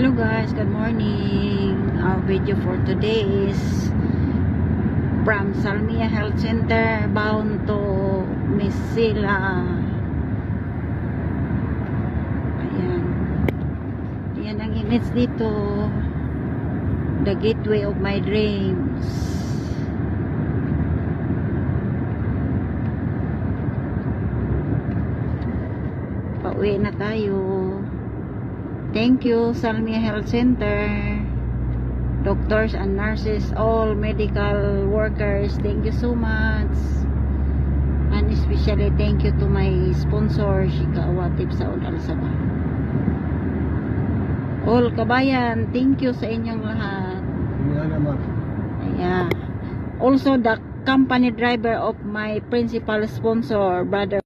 Hello guys, good morning. Our video for today is from Salmia Health Center bound to Mesilla. Ayan. Ayan ang image dito. The gateway of my dreams. Pauwi na tayo. Thank you, Salmia Health Center, doctors and nurses, all medical workers. Thank you so much. And especially thank you to my sponsor, Shika Awatib Saud Al-Sabah. All kabayan, thank you sa inyong lahat. Ayan. Also the company driver of my principal sponsor, brother